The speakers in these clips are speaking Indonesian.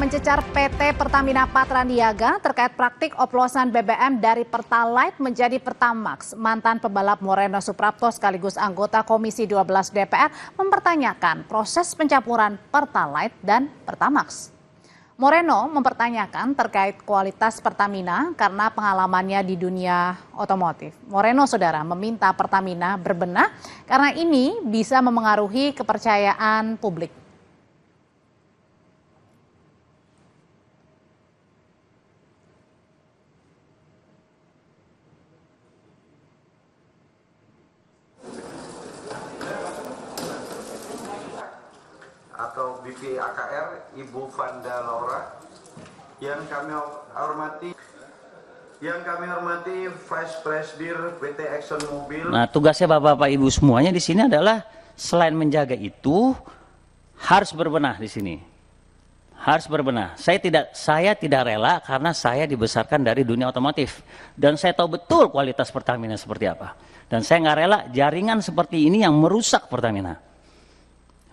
mencecar PT Pertamina Patraniaga terkait praktik oplosan BBM dari Pertalite menjadi Pertamax. Mantan pebalap Moreno Suprapto sekaligus anggota Komisi 12 DPR mempertanyakan proses pencampuran Pertalite dan Pertamax. Moreno mempertanyakan terkait kualitas Pertamina karena pengalamannya di dunia otomotif. Moreno, saudara, meminta Pertamina berbenah karena ini bisa memengaruhi kepercayaan publik. Atau BPAKR Ibu Vanda Laura, yang kami hormati Vice Presidir PT Exxon Mobil. Nah, tugasnya Bapak-bapak Ibu semuanya di sini adalah selain menjaga itu harus berbenah di sini. Harus berbenah. Saya tidak rela karena saya dibesarkan dari dunia otomotif dan saya tahu betul kualitas Pertamina seperti apa. Dan saya nggak rela jaringan seperti ini yang merusak Pertamina.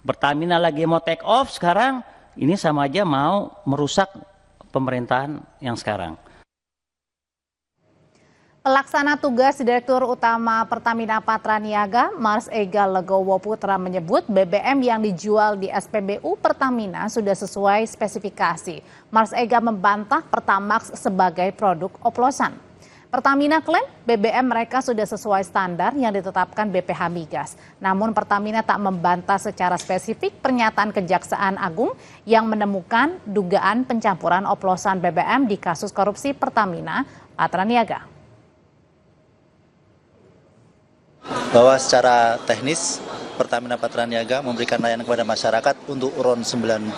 Pertamina lagi mau take off sekarang, ini sama aja mau merusak pemerintahan yang sekarang. Pelaksana tugas Direktur Utama Pertamina Patraniaga, Mars Ega Legowo Putra menyebut BBM yang dijual di SPBU Pertamina sudah sesuai spesifikasi. Mars Ega membantah Pertamax sebagai produk oplosan. Pertamina klaim BBM mereka sudah sesuai standar yang ditetapkan BPH Migas. Namun Pertamina tak membantah secara spesifik pernyataan Kejaksaan Agung yang menemukan dugaan pencampuran oplosan BBM di kasus korupsi Pertamina Patraniaga. Bahwa secara teknis Pertamina Patraniaga memberikan layanan kepada masyarakat untuk RON 90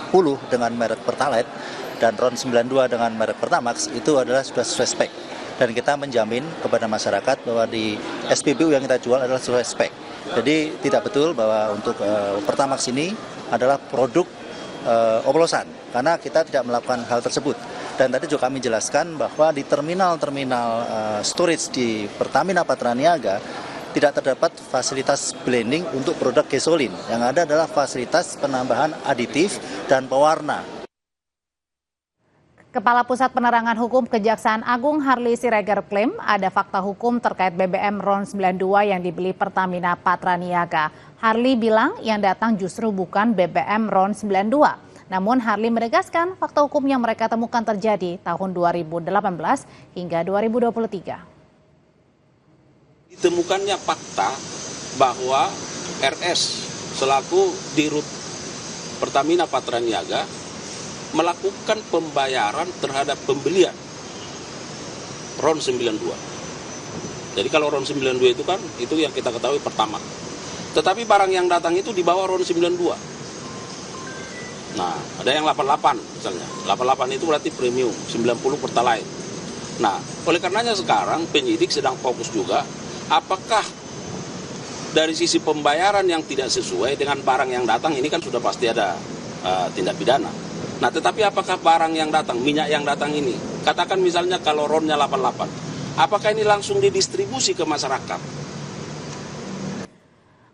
dengan merek Pertalite dan RON 92 dengan merek Pertamax itu adalah sudah sesuai spek. Dan kita menjamin kepada masyarakat bahwa di SPBU yang kita jual adalah sesuai spek. Jadi tidak betul bahwa untuk Pertamax ini adalah produk oplosan, karena kita tidak melakukan hal tersebut. Dan tadi juga kami jelaskan bahwa di terminal-terminal storage di Pertamina Patraniaga tidak terdapat fasilitas blending untuk produk gasolin. Yang ada adalah fasilitas penambahan aditif dan pewarna. Kepala Pusat Penerangan Hukum Kejaksaan Agung Harli Siregar klaim ada fakta hukum terkait BBM RON 92 yang dibeli Pertamina Patraniaga. Harli bilang yang datang justru bukan BBM RON 92. Namun Harli menegaskan fakta hukum yang mereka temukan terjadi tahun 2018 hingga 2023. Ditemukannya fakta bahwa RS selaku Dirut Pertamina Patraniaga melakukan pembayaran terhadap pembelian RON 92. Jadi kalau RON 92 itu kan itu yang kita ketahui pertama. Tetapi barang yang datang itu di bawah RON 92. Nah, ada yang 88 misalnya. 88 itu berarti premium, 90 Pertalite. Nah, oleh karenanya sekarang penyidik sedang fokus juga apakah dari sisi pembayaran yang tidak sesuai dengan barang yang datang ini kan sudah pasti ada tindak pidana. Nah, tetapi apakah barang yang datang, minyak yang datang ini, katakan misalnya kalau RON-nya 88, apakah ini langsung didistribusi ke masyarakat?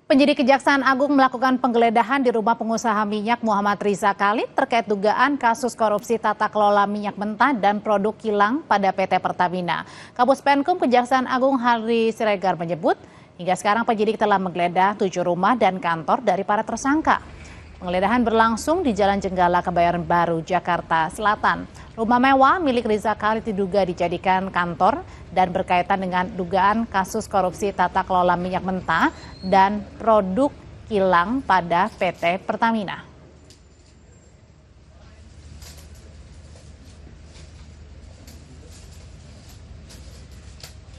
Penyidik Kejaksaan Agung melakukan penggeledahan di rumah pengusaha minyak Muhammad Riza Khalid terkait dugaan kasus korupsi tata kelola minyak mentah dan produk kilang pada PT Pertamina. Kabus Penkum Kejaksaan Agung Harli Siregar menyebut, hingga sekarang penyidik telah menggeledah 7 rumah dan kantor dari para tersangka. Penggeledahan berlangsung di Jalan Jenggala, Kebayoran Baru, Jakarta Selatan. Rumah mewah milik Riza Khalid diduga dijadikan kantor dan berkaitan dengan dugaan kasus korupsi tata kelola minyak mentah dan produk kilang pada PT Pertamina.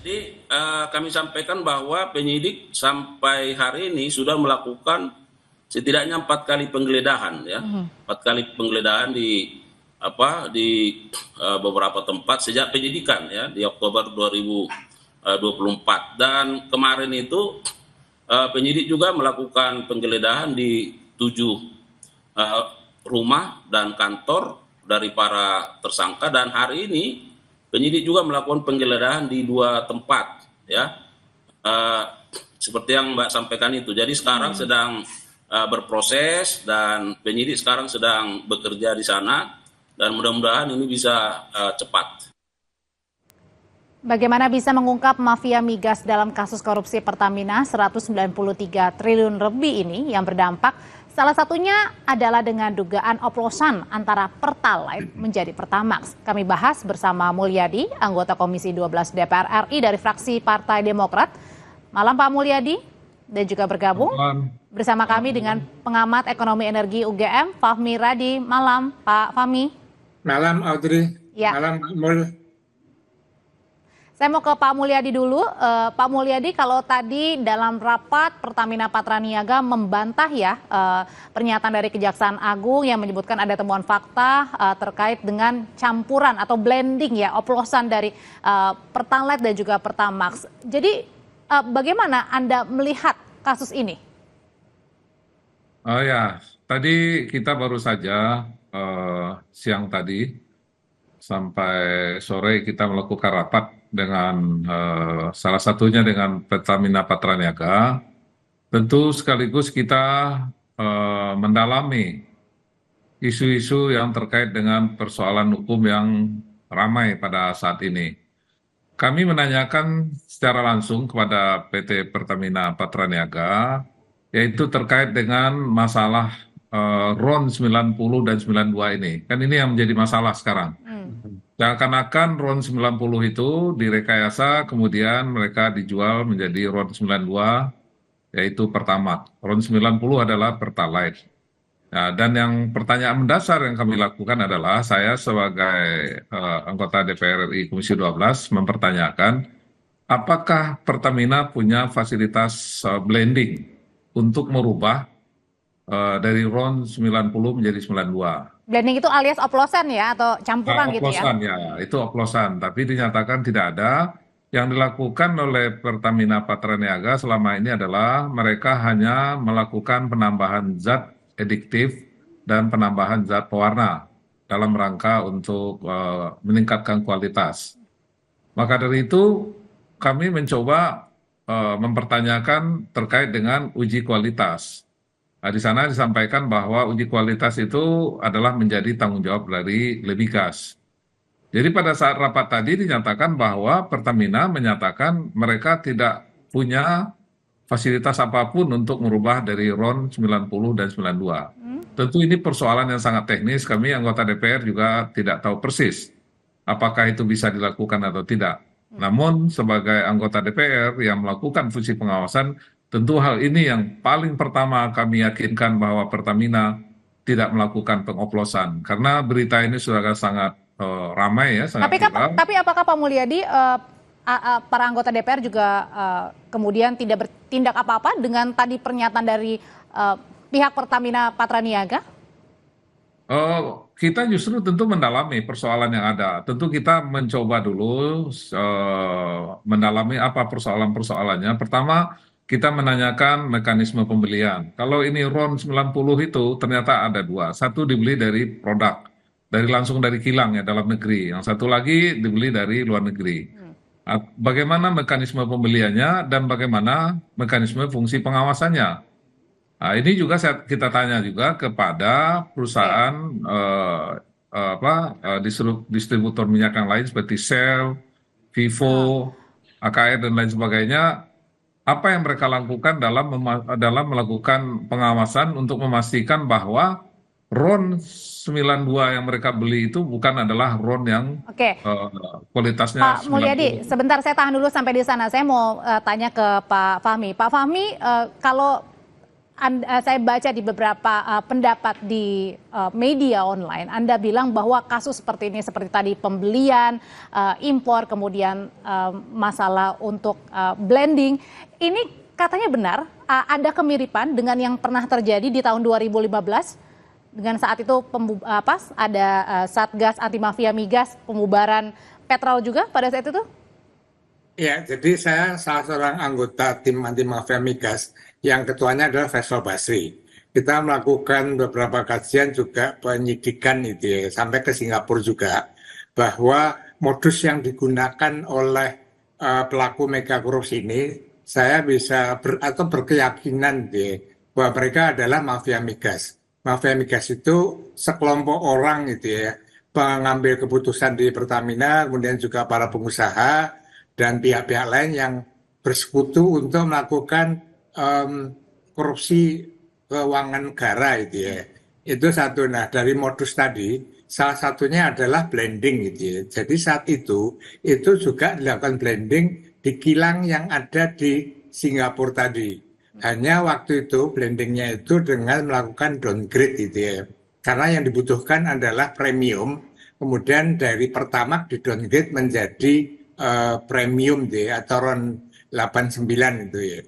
Jadi kami sampaikan bahwa penyidik sampai hari ini sudah melakukan setidaknya 4 kali penggeledahan, ya, 4 kali penggeledahan di beberapa tempat sejak penyidikan, ya, di Oktober 2024 dan kemarin itu penyidik juga melakukan penggeledahan di 7 rumah dan kantor dari para tersangka dan hari ini penyidik juga melakukan penggeledahan di 2 tempat, ya, seperti yang Mbak sampaikan itu. Jadi sekarang sedang berproses dan penyidik sekarang sedang bekerja di sana dan mudah-mudahan ini bisa cepat. Bagaimana bisa mengungkap mafia migas dalam kasus korupsi Pertamina 193 triliun lebih ini yang berdampak salah satunya adalah dengan dugaan oplosan antara Pertalite menjadi Pertamax. Kami bahas bersama Mulyadi, anggota Komisi 12 DPR RI dari fraksi Partai Demokrat. Malam Pak Mulyadi, dan juga bergabung bersama kami dengan pengamat ekonomi energi UGM, Fahmi Radi. Malam Pak Fahmi. Malam Audrey, Ya. malam Pak Mul. Saya mau ke Pak Mulyadi dulu. Pak Mulyadi, kalau tadi dalam rapat Pertamina Patraniaga membantah ya pernyataan dari Kejaksaan Agung yang menyebutkan ada temuan fakta terkait dengan campuran atau blending ya, oplosan dari Pertalite dan juga Pertamax. Jadi bagaimana Anda melihat kasus ini? Oh ya, tadi kita baru saja siang tadi sampai sore kita melakukan rapat dengan salah satunya dengan Pertamina Patraniaga. Tentu sekaligus kita mendalami isu-isu yang terkait dengan persoalan hukum yang ramai pada saat ini. Kami menanyakan secara langsung kepada PT Pertamina Patraniaga, yaitu terkait dengan masalah RON 90 dan 92 ini. Kan ini yang menjadi masalah sekarang. Seakan-akan RON 90 itu direkayasa, kemudian mereka dijual menjadi RON 92, yaitu Pertamax. RON 90 adalah Pertalite. Nah, dan yang pertanyaan mendasar yang kami lakukan adalah, saya sebagai anggota DPR RI Komisi 12 mempertanyakan, apakah Pertamina punya fasilitas blending untuk merubah dari RON 90 menjadi 92. Blending itu alias oplosan ya, atau campuran gitu ya? Oplosan ya, itu oplosan. Tapi dinyatakan tidak ada. Yang dilakukan oleh Pertamina Patraniaga selama ini adalah mereka hanya melakukan penambahan zat adiktif dan penambahan zat pewarna dalam rangka untuk meningkatkan kualitas. Maka dari itu kami mencoba mempertanyakan terkait dengan uji kualitas. Nah, di sana disampaikan bahwa uji kualitas itu adalah menjadi tanggung jawab dari Lebigas. Jadi pada saat rapat tadi dinyatakan bahwa Pertamina menyatakan mereka tidak punya fasilitas apapun untuk merubah dari RON 90 dan 92. Tentu ini persoalan yang sangat teknis, kami anggota DPR juga tidak tahu persis apakah itu bisa dilakukan atau tidak. Namun sebagai anggota DPR yang melakukan fungsi pengawasan, tentu hal ini yang paling pertama kami yakinkan bahwa Pertamina tidak melakukan pengoplosan. Karena berita ini sudah sangat ramai ya, sangat viral. Tapi apakah Pak Mulyadi, para anggota DPR juga kemudian tidak bertindak apa-apa dengan tadi pernyataan dari pihak Pertamina Patraniaga? Kita justru tentu mendalami persoalan yang ada. Tentu kita mencoba dulu mendalami apa persoalan-persoalannya. Pertama, kita menanyakan mekanisme pembelian. Kalau ini RON 90 itu ternyata ada dua. Satu dibeli dari produk, langsung dari kilang ya, dalam negeri. Yang satu lagi dibeli dari luar negeri. Bagaimana mekanisme pembeliannya dan bagaimana mekanisme fungsi pengawasannya? Nah, ini juga kita tanya juga kepada perusahaan distributor minyak yang lain seperti Shell, Vivo, AKR dan lain sebagainya. Apa yang mereka lakukan dalam melakukan pengawasan untuk memastikan bahwa RON 92 yang mereka beli itu bukan adalah RON yang kualitasnya 90. Pak Mulyadi, sebentar saya tahan dulu sampai di sana. Saya mau tanya ke Pak Fahmi. Pak Fahmi, kalau saya baca di beberapa pendapat di media online, Anda bilang bahwa kasus seperti ini, seperti tadi pembelian, impor, kemudian masalah untuk blending, ini katanya benar, ada kemiripan dengan yang pernah terjadi di tahun 2015, dengan saat itu ada Satgas Anti Mafia Migas, pembubaran Petrol juga pada saat itu? Ya, jadi saya salah seorang anggota tim anti mafia migas yang ketuanya adalah Faisal Basri. Kita melakukan beberapa kajian juga penyidikan itu ya, sampai ke Singapura juga, bahwa modus yang digunakan oleh pelaku mega korupsi ini, saya bisa berkeyakinan ya, bahwa mereka adalah mafia migas. Mafia migas itu sekelompok orang gitu ya, pengambil keputusan di Pertamina, kemudian juga para pengusaha dan pihak-pihak lain yang bersekutu untuk melakukan korupsi keuangan negara itu ya. Itu satu. Nah, dari modus tadi, salah satunya adalah blending gitu ya. Jadi saat itu juga dilakukan blending di kilang yang ada di Singapura tadi. Hanya waktu itu blendingnya itu dengan melakukan downgrade gitu ya. Karena yang dibutuhkan adalah premium, kemudian dari Pertamax di downgrade menjadi premium gitu ya, atau RON 89 itu ya.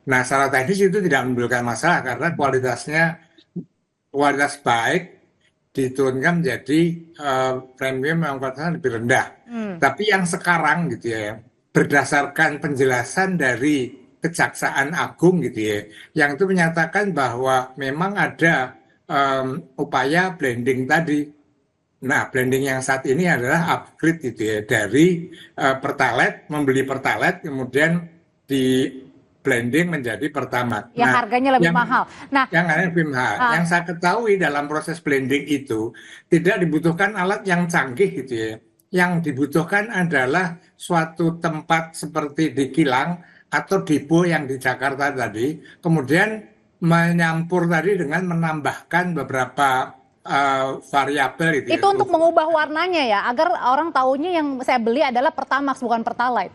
Nah, secara teknis itu tidak menimbulkan masalah karena kualitas baik diturunkan menjadi premium yang kualitasnya lebih rendah. Tapi yang sekarang gitu ya, berdasarkan penjelasan dari Kejaksaan Agung gitu ya, yang itu menyatakan bahwa memang ada upaya blending tadi. Nah, blending yang saat ini adalah upgrade gitu ya, dari Pertalite, membeli Pertalite kemudian di blending menjadi Pertamax. Yang harganya lebih mahal. Nah, yang harganya lebih mahal. Yang saya ketahui dalam proses blending itu tidak dibutuhkan alat yang canggih gitu ya. Yang dibutuhkan adalah suatu tempat seperti di kilang atau depo yang di Jakarta tadi, kemudian menyampur tadi dengan menambahkan beberapa variabel itu. Itu ya, untuk mengubah warnanya ya, agar orang tahunya yang saya beli adalah Pertamax bukan Pertalite.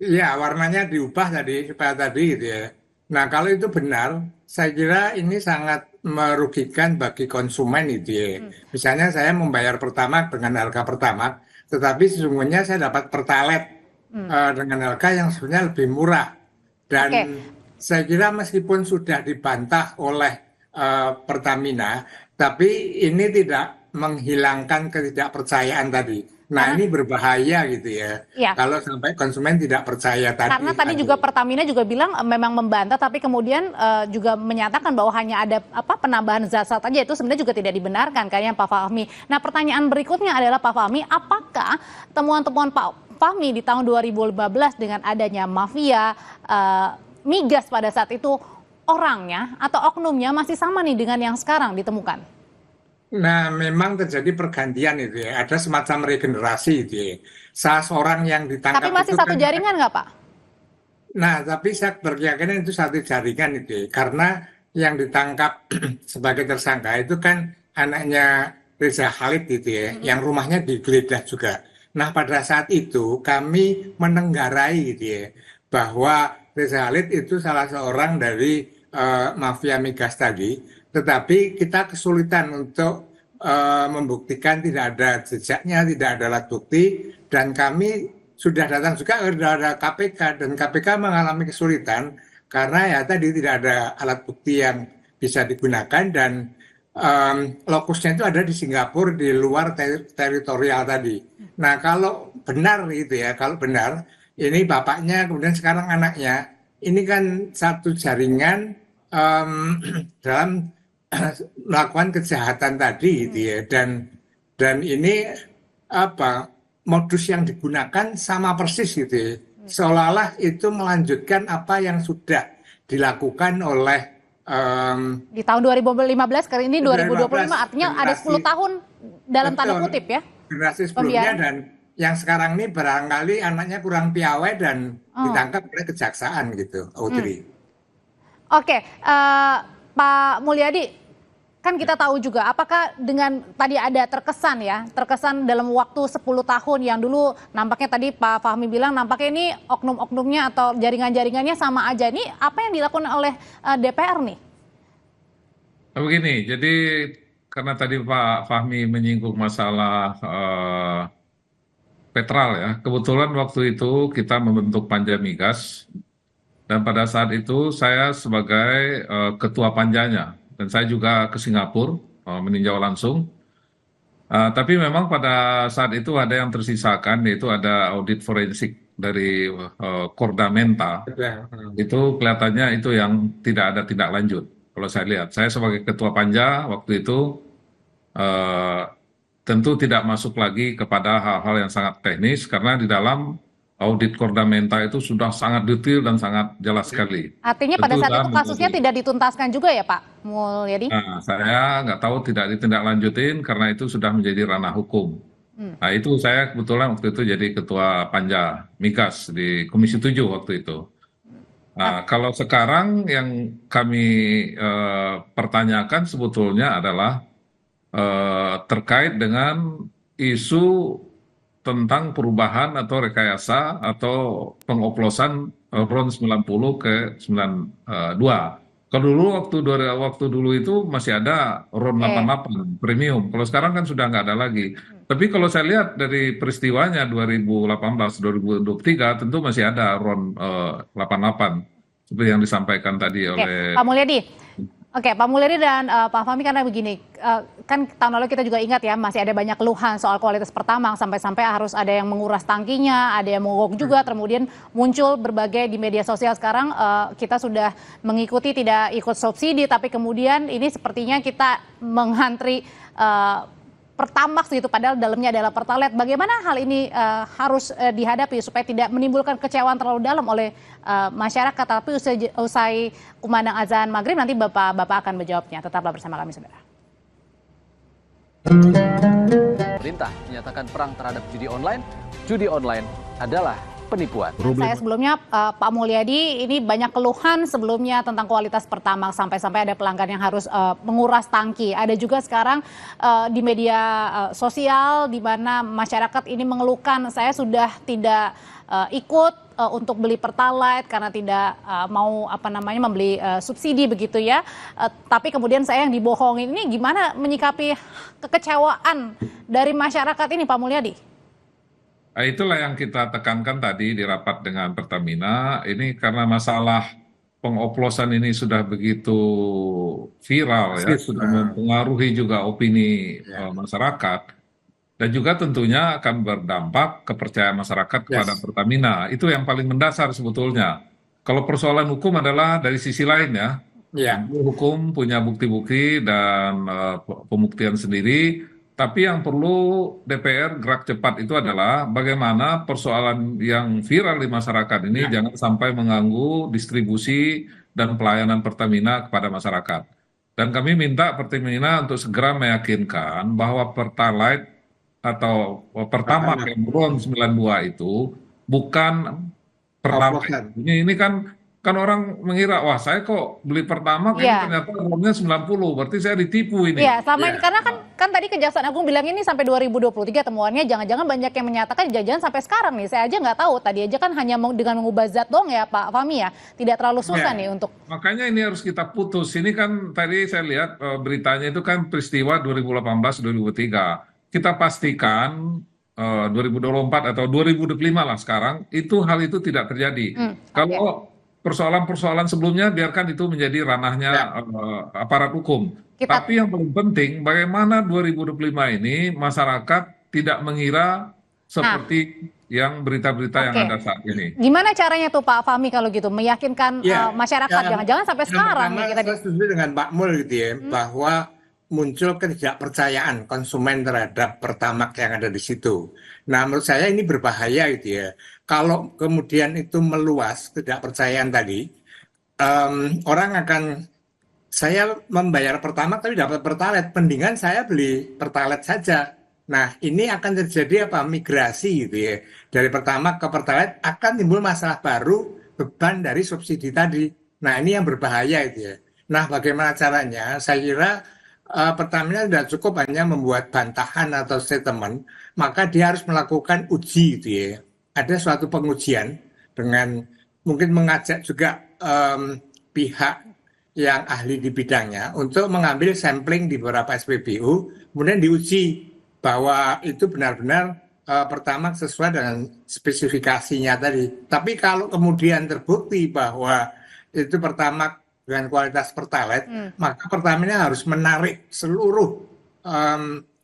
Iya, warnanya diubah tadi supaya tadi gitu ya. Nah, kalau itu benar, saya kira ini sangat merugikan bagi konsumen itu ya. Misalnya saya membayar Pertamax dengan harga Pertamax, tetapi sesungguhnya saya dapat Pertalite dengan harga yang sebenarnya lebih murah. Dan saya kira meskipun sudah dibantah oleh Pertamina, tapi ini tidak menghilangkan ketidakpercayaan tadi. Nah, ini berbahaya gitu ya. Kalau sampai konsumen tidak percaya tadi. Karena tadi juga Pertamina juga bilang memang membantah, tapi kemudian juga menyatakan bahwa hanya ada penambahan zat-zat aja, itu sebenarnya juga tidak dibenarkan kayaknya Pak Fahmi. Nah, pertanyaan berikutnya adalah Pak Fahmi, apakah temuan-temuan Pak Fahmi di tahun 2015 dengan adanya mafia migas pada saat itu orangnya atau oknumnya masih sama nih dengan yang sekarang ditemukan? Nah, memang terjadi pergantian itu ya. Ada semacam regenerasi itu ya. Salah seorang yang ditangkap. Tapi masih satu jaringan nggak, Pak? Nah, tapi saya berkeyakinan itu satu jaringan itu ya. Karena yang ditangkap sebagai tersangka itu kan anaknya Reza Khalid gitu ya. Yang rumahnya digeledah juga. Nah, pada saat itu kami menenggarai gitu ya. Bahwa Reza Khalid itu salah seorang dari mafia migas tadi, tetapi kita kesulitan untuk membuktikan, tidak ada jejaknya, tidak ada alat bukti, dan kami sudah datang juga kepada KPK, dan KPK mengalami kesulitan karena ya tadi tidak ada alat bukti yang bisa digunakan, dan lokusnya itu ada di Singapura, di luar teritorial tadi. Nah, kalau benar gitu ya, kalau benar ini bapaknya kemudian sekarang anaknya, ini kan satu jaringan dalam melakukan kejahatan tadi gitu ya, dan ini modus yang digunakan sama persis gitu ya, seolah-olah itu melanjutkan apa yang sudah dilakukan oleh di tahun 2015, kali ini 2025, artinya ada 10 tahun dalam tanda kutip ya generasi sebelumnya, dan yang sekarang ini barangkali anaknya kurang piawai dan ditangkap oleh kejaksaan gitu, Audrey. Oke, Pak Mulyadi, kan kita tahu juga apakah dengan tadi ada terkesan dalam waktu 10 tahun yang dulu nampaknya tadi Pak Fahmi bilang nampaknya ini oknum-oknumnya atau jaringan-jaringannya sama aja. Ini apa yang dilakukan oleh DPR nih? Begini, jadi karena tadi Pak Fahmi menyinggung masalah Petral ya, kebetulan waktu itu kita membentuk Panja Migas. Dan pada saat itu saya sebagai ketua panjanya, dan saya juga ke Singapura meninjau langsung. Tapi memang pada saat itu ada yang tersisakan, yaitu ada audit forensik dari Kordamenta. Itu kelihatannya itu yang tidak ada tindak lanjut. Kalau saya lihat, saya sebagai ketua panja waktu itu tentu tidak masuk lagi kepada hal-hal yang sangat teknis, karena di dalam audit Kordamenta itu sudah sangat detail dan sangat jelas sekali. Artinya pada Tentu saat saya itu kasusnya menjadi- tidak dituntaskan juga ya Pak Mulyadi? Nah, saya nggak tahu tidak ditindaklanjutin karena itu sudah menjadi ranah hukum. Nah, itu saya kebetulan waktu itu jadi ketua Panja Migas di Komisi 7 waktu itu. Nah, kalau sekarang yang kami pertanyakan sebetulnya adalah terkait dengan isu tentang perubahan atau rekayasa atau pengoplosan RON 90 ke 92. Kalau dulu waktu dulu itu masih ada RON 88 premium. Kalau sekarang kan sudah nggak ada lagi. Tapi kalau saya lihat dari peristiwanya 2018-2023 tentu masih ada RON 88 seperti yang disampaikan tadi oleh Pak Mulyadi. Oke, Pak Mulyadi dan Pak Fahmi, karena begini, kan tahun lalu kita juga ingat ya, masih ada banyak keluhan soal kualitas Pertamax, sampai-sampai harus ada yang menguras tangkinya, ada yang mogok juga, kemudian muncul berbagai di media sosial sekarang, kita sudah mengikuti tidak ikut subsidi, tapi kemudian ini sepertinya kita menghantri Pertamax gitu, padahal dalamnya adalah Pertalite. Bagaimana hal ini harus dihadapi supaya tidak menimbulkan kecewaan terlalu dalam oleh masyarakat? Tapi usai kumandang azan maghrib nanti Bapak akan menjawabnya. Tetaplah bersama kami, saudara. Pemerintah menyatakan perang terhadap judi online adalah penipuan. Saya sebelumnya Pak Mulyadi, ini banyak keluhan sebelumnya tentang kualitas Pertamax, sampai-sampai ada pelanggan yang harus menguras tangki. Ada juga sekarang di media sosial di mana masyarakat ini mengeluhkan, saya sudah tidak ikut untuk beli Pertalite karena tidak mau membeli subsidi begitu ya. Tapi kemudian saya yang dibohongin, ini gimana menyikapi kekecewaan dari masyarakat ini Pak Mulyadi? Nah, itulah yang kita tekankan tadi di rapat dengan Pertamina. Ini karena masalah pengoplosan ini sudah begitu viral ya, sudah mempengaruhi juga opini masyarakat. Dan juga tentunya akan berdampak kepercayaan masyarakat kepada Pertamina. Itu yang paling mendasar sebetulnya. Kalau persoalan hukum adalah dari sisi lain ya. Hukum punya bukti-bukti dan pembuktian sendiri. Tapi yang perlu DPR gerak cepat itu adalah bagaimana persoalan yang viral di masyarakat ini jangan sampai mengganggu distribusi dan pelayanan Pertamina kepada masyarakat. Dan kami minta Pertamina untuk segera meyakinkan bahwa Pertalite atau Pertamax yang RON 92 itu bukan Pertalite. Ini kan orang mengira, wah saya kok beli Pertamax ini ternyata RON-nya 90, berarti saya ditipu ini. Iya, sama ini karena kan tadi Kejaksaan Agung bilang ini sampai 2023 temuannya, jangan-jangan banyak yang menyatakan jangan sampai sekarang nih. Saya aja nggak tahu, tadi aja kan hanya dengan mengubah zat dong ya Pak Fahmi ya, tidak terlalu susah nih untuk. Makanya ini harus kita putus. Ini kan tadi saya lihat beritanya itu kan peristiwa 2018-2023. Kita pastikan 2024 atau 2025 lah sekarang, hal itu tidak terjadi. Kalau persoalan-persoalan sebelumnya biarkan itu menjadi ranahnya aparat hukum. Tapi yang paling penting bagaimana 2025 ini masyarakat tidak mengira seperti yang berita-berita yang ada saat ini. Gimana caranya tuh Pak Fahmi kalau gitu meyakinkan masyarakat jangan-jangan sampai sekarang nih kita. Saya setuju dengan Pak Mul gitu ya, bahwa muncul ketidakpercayaan konsumen terhadap Pertamax yang ada di situ. Nah, menurut saya ini berbahaya gitu ya. Kalau kemudian itu meluas ketidakpercayaan tadi, orang akan, saya membayar Pertamax tapi dapat Pertalite, mendingan saya beli Pertalite saja. Nah, ini akan terjadi migrasi gitu ya. Dari Pertamax ke Pertalite akan timbul masalah baru, beban dari subsidi tadi. Nah, ini yang berbahaya itu ya. Nah, bagaimana caranya? Saya kira Pertamina tidak cukup hanya membuat bantahan atau statement, maka dia harus melakukan uji gitu ya. Ada suatu pengujian dengan mungkin mengajak juga pihak yang ahli di bidangnya untuk mengambil sampling di beberapa SPBU, kemudian diuji bahwa itu benar-benar Pertamax sesuai dengan spesifikasinya tadi. Tapi kalau kemudian terbukti bahwa itu Pertamax dengan kualitas Pertalite, maka Pertamina harus menarik seluruh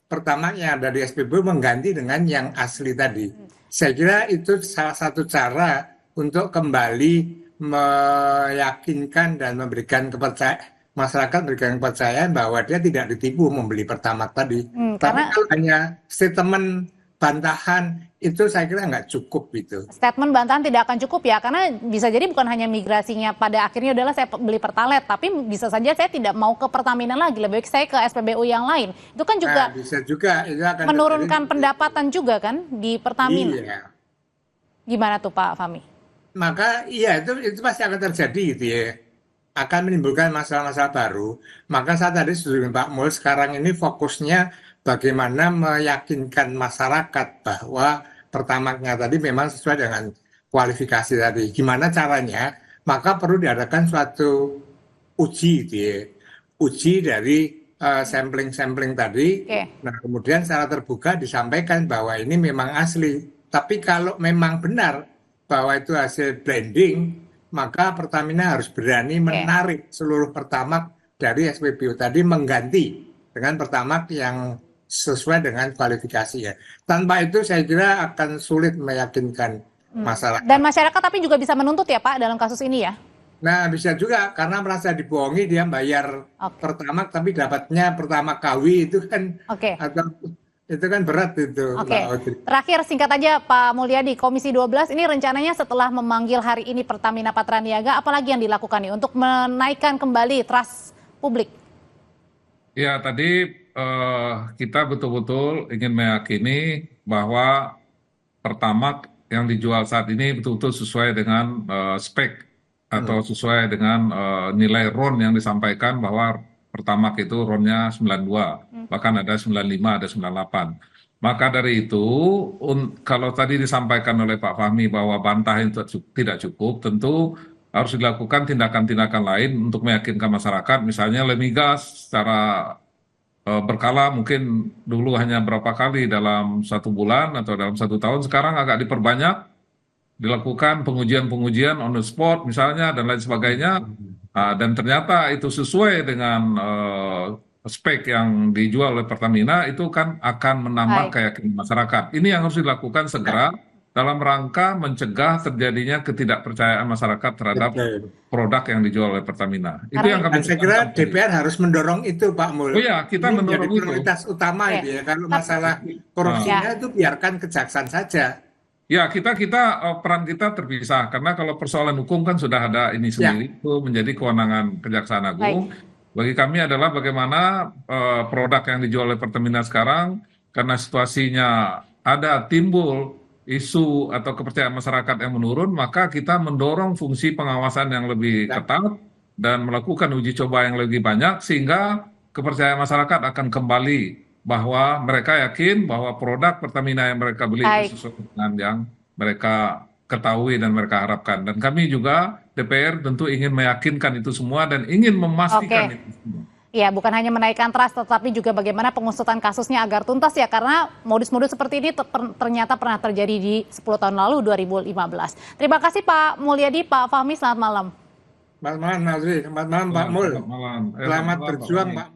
Pertamax yang ada di SPBU mengganti dengan yang asli tadi. Saya kira itu salah satu cara untuk kembali meyakinkan dan memberikan masyarakat memberikan kepercayaan bahwa dia tidak ditipu membeli Pertamax tadi. Tapi kalau hanya statement bantahan itu saya kira nggak cukup gitu. Statement bantahan tidak akan cukup ya, karena bisa jadi bukan hanya migrasinya pada akhirnya adalah saya beli Pertalite, tapi bisa saja saya tidak mau ke Pertamina lagi, lebih baik saya ke SPBU yang lain. Itu kan juga, Bisa juga itu akan menurunkan terjadi. pendapatan juga kan di Pertamina. Iya. Gimana tuh Pak Fahmi? Maka iya itu pasti akan terjadi gitu ya. Akan menimbulkan masalah-masalah baru. Maka saya tadi setuju dengan Pak Mul, sekarang ini fokusnya bagaimana meyakinkan masyarakat bahwa Pertamax-nya tadi memang sesuai dengan kualifikasi tadi. Gimana caranya? Maka perlu diadakan suatu uji gitu ya. Uji dari sampling-sampling tadi. Oke. Nah, kemudian secara terbuka disampaikan bahwa ini memang asli. Tapi kalau memang benar bahwa itu hasil blending, maka Pertamina harus berani menarik seluruh Pertamax dari SPBU tadi, mengganti dengan Pertamax yang sesuai dengan kualifikasinya. Tanpa itu saya kira akan sulit meyakinkan masyarakat. Dan masyarakat tapi juga bisa menuntut ya Pak dalam kasus ini ya? Nah, bisa juga karena merasa dibohongi, dia bayar Pertamax tapi dapatnya Pertamax KW, itu kan atau itu kan berat itu. Terakhir singkat aja Pak Mulyadi, Komisi 12 ini rencananya setelah memanggil hari ini Pertamina Patraniaga, apalagi yang dilakukan nih untuk menaikkan kembali trust publik? Ya, tadi kita betul-betul ingin meyakini bahwa Pertamax yang dijual saat ini betul-betul sesuai dengan spek atau sesuai dengan nilai RON yang disampaikan, bahwa Pertamax itu RON-nya 92, bahkan ada 95, ada 98. Maka dari itu, kalau tadi disampaikan oleh Pak Fahmi bahwa bantahan itu tidak cukup, tentu harus dilakukan tindakan-tindakan lain untuk meyakinkan masyarakat, misalnya Lemigas secara berkala, mungkin dulu hanya berapa kali dalam 1 bulan atau dalam 1 tahun, sekarang agak diperbanyak, dilakukan pengujian-pengujian on the spot misalnya dan lain sebagainya, dan ternyata itu sesuai dengan spek yang dijual oleh Pertamina, itu kan akan menambah keyakinan masyarakat. Ini yang harus dilakukan segera dalam rangka mencegah terjadinya ketidakpercayaan masyarakat terhadap produk yang dijual oleh Pertamina. Itu yang kami saya kira DPR harus mendorong itu Pak Mul. Oh iya, kita ini mendorong itu. Prioritas utama itu ya. Kalau masalah korupsinya itu biarkan kejaksaan saja. Ya, peran kita terpisah, karena kalau persoalan hukum kan sudah ada ini sendiri, itu menjadi kewenangan Kejaksaan Agung. Bagi kami adalah bagaimana produk yang dijual oleh Pertamina sekarang, karena situasinya ada timbul isu atau kepercayaan masyarakat yang menurun, maka kita mendorong fungsi pengawasan yang lebih ketat dan melakukan uji coba yang lebih banyak, sehingga kepercayaan masyarakat akan kembali bahwa mereka yakin bahwa produk Pertamina yang mereka beli itu sesuai dengan yang mereka ketahui dan mereka harapkan. Dan kami juga DPR tentu ingin meyakinkan itu semua dan ingin memastikan itu semua. Ya, bukan hanya menaikkan trust, tetapi juga bagaimana pengusutan kasusnya agar tuntas ya, karena modus-modus seperti ini ternyata pernah terjadi di 10 tahun lalu, 2015. Terima kasih Pak Mulyadi, Pak Fahmi, selamat malam. Selamat malam Nazri, selamat malam Pak Mul. Selamat berjuang Pak.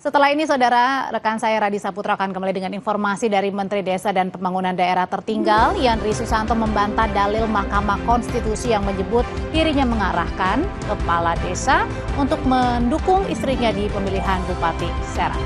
Setelah ini, saudara, rekan saya Radi Saputra akan kembali dengan informasi dari Menteri Desa dan Pembangunan Daerah Tertinggal, Yandri Susanto, membantah dalil Mahkamah Konstitusi yang menyebut dirinya mengarahkan kepala desa untuk mendukung istrinya di pemilihan Bupati Serang.